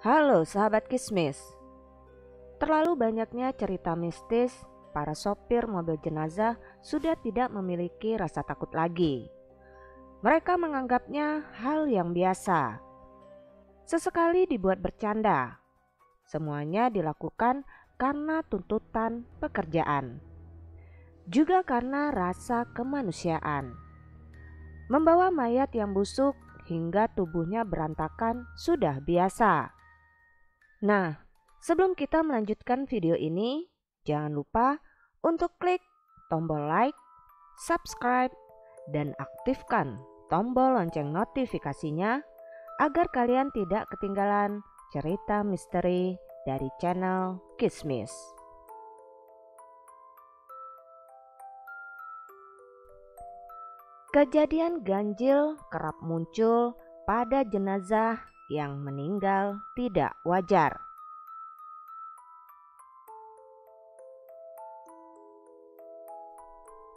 Halo sahabat Kismis. Terlalu banyaknya cerita mistis, para sopir mobil jenazah sudah tidak memiliki rasa takut lagi. Mereka menganggapnya hal yang biasa. Sesekali dibuat bercanda. Semuanya dilakukan karena tuntutan pekerjaan. Juga karena rasa kemanusiaan. Membawa mayat yang busuk hingga tubuhnya berantakan sudah biasa. Nah, sebelum kita melanjutkan video ini, jangan lupa untuk klik tombol like, subscribe, dan aktifkan tombol lonceng notifikasinya agar kalian tidak ketinggalan cerita misteri dari channel Kismis. Kejadian ganjil kerap muncul pada jenazah yang meninggal tidak wajar.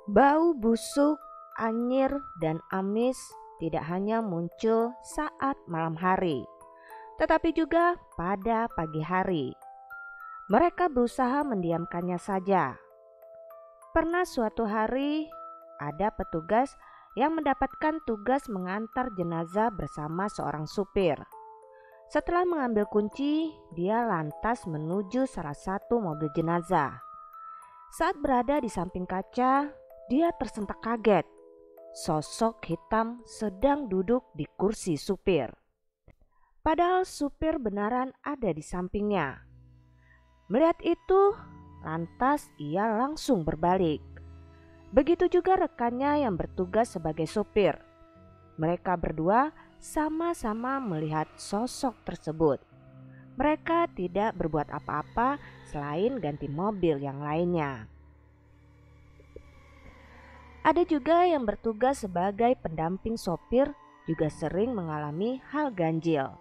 Bau busuk, anyir, dan amis tidak hanya muncul saat malam hari, tetapi juga pada pagi hari. Mereka berusaha mendiamkannya saja. Pernah suatu hari ada petugas yang mendapatkan tugas mengantar jenazah bersama seorang supir. Setelah mengambil kunci, dia lantas menuju salah satu mobil jenazah. Saat berada di samping kaca, dia tersentak kaget. Sosok hitam sedang duduk di kursi supir. Padahal supir benaran ada di sampingnya. Melihat itu, lantas ia langsung berbalik. Begitu juga rekannya yang bertugas sebagai supir. Mereka berdua sama-sama melihat sosok tersebut. Mereka tidak berbuat apa-apa selain ganti mobil yang lainnya. Ada juga yang bertugas sebagai pendamping sopir juga sering mengalami hal ganjil,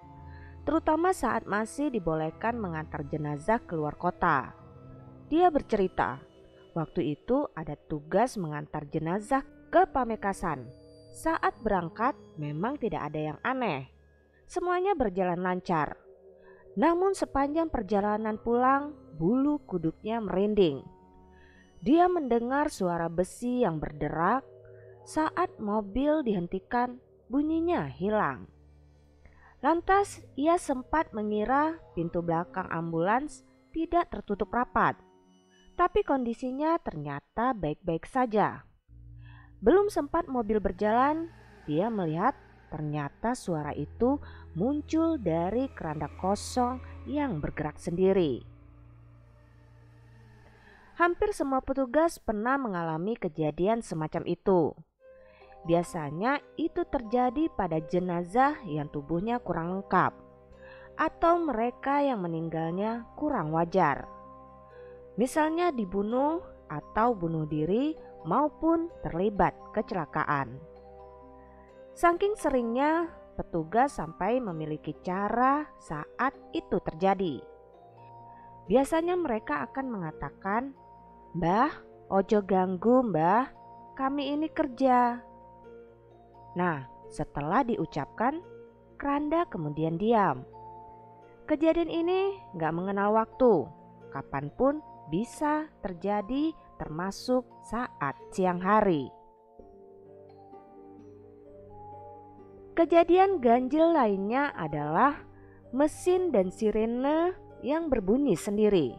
terutama saat masih dibolehkan mengantar jenazah keluar kota. Dia bercerita, waktu itu ada tugas mengantar jenazah ke Pamekasan. Saat berangkat memang tidak ada yang aneh. Semuanya berjalan lancar. Namun sepanjang perjalanan pulang, bulu kuduknya merinding. Dia mendengar suara besi yang berderak. Saat mobil dihentikan, bunyinya hilang. Lantas ia sempat mengira pintu belakang ambulans tidak tertutup rapat. Tapi kondisinya ternyata baik-baik saja. Belum sempat mobil berjalan, dia melihat ternyata suara itu muncul dari keranda kosong yang bergerak sendiri. Hampir semua petugas pernah mengalami kejadian semacam itu. Biasanya itu terjadi pada jenazah yang tubuhnya kurang lengkap atau mereka yang meninggalnya kurang wajar. Misalnya dibunuh atau bunuh diri maupun terlibat kecelakaan. Saking seringnya, petugas sampai memiliki cara saat itu terjadi. Biasanya mereka akan mengatakan, "Mbah, ojo ganggu mbah, kami ini kerja." Nah, setelah diucapkan, keranda kemudian diam. Kejadian ini gak mengenal waktu, kapanpun bisa terjadi termasuk saat siang hari. Kejadian ganjil lainnya adalah mesin dan sirene yang berbunyi sendiri.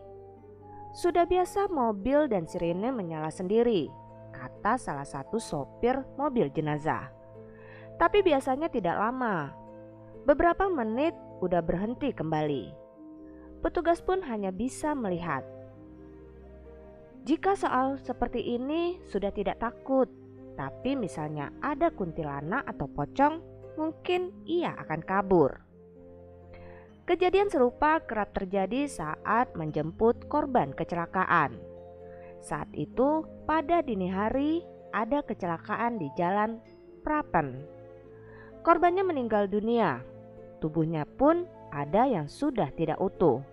Sudah biasa mobil dan sirene menyala sendiri, kata salah satu sopir mobil jenazah. Tapi biasanya tidak lama. Beberapa menit udah berhenti kembali. Petugas pun hanya bisa melihat. Jika soal seperti ini sudah tidak takut, tapi misalnya ada kuntilanak atau pocong, mungkin ia akan kabur. Kejadian serupa kerap terjadi saat menjemput korban kecelakaan. Saat itu pada dini hari ada kecelakaan di Jalan Prapen. Korbannya meninggal dunia, tubuhnya pun ada yang sudah tidak utuh.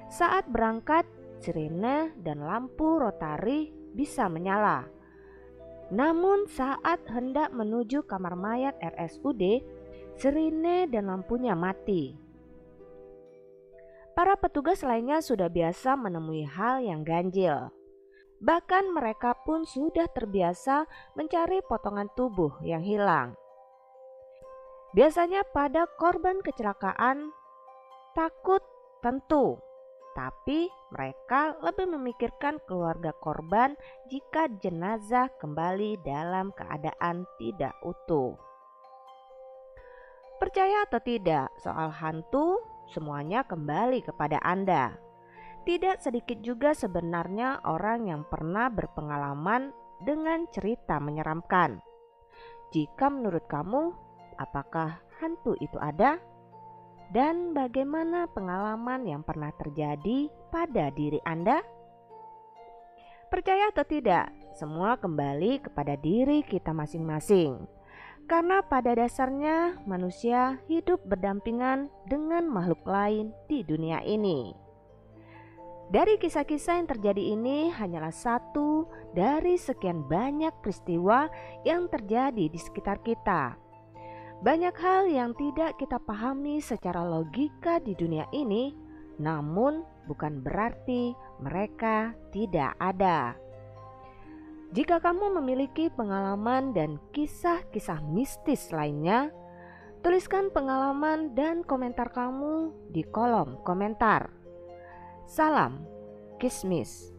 Saat berangkat, sirene dan lampu rotari bisa menyala. Namun saat hendak menuju kamar mayat RSUD, sirene dan lampunya mati. Para petugas lainnya sudah biasa menemui hal yang ganjil. Bahkan mereka pun sudah terbiasa mencari potongan tubuh yang hilang. Biasanya pada korban kecelakaan, takut tentu, tapi mereka lebih memikirkan keluarga korban jika jenazah kembali dalam keadaan tidak utuh. Percaya atau tidak soal hantu, semuanya kembali kepada Anda. Tidak sedikit juga sebenarnya orang yang pernah berpengalaman dengan cerita menyeramkan. Jika menurut kamu, apakah hantu itu ada? Dan bagaimana pengalaman yang pernah terjadi pada diri Anda? Percaya atau tidak, semua kembali kepada diri kita masing-masing. Karena pada dasarnya manusia hidup berdampingan dengan makhluk lain di dunia ini. Dari kisah-kisah yang terjadi ini hanyalah satu dari sekian banyak peristiwa yang terjadi di sekitar kita. Banyak hal yang tidak kita pahami secara logika di dunia ini, namun bukan berarti mereka tidak ada. Jika kamu memiliki pengalaman dan kisah-kisah mistis lainnya, tuliskan pengalaman dan komentar kamu di kolom komentar. Salam Kismis.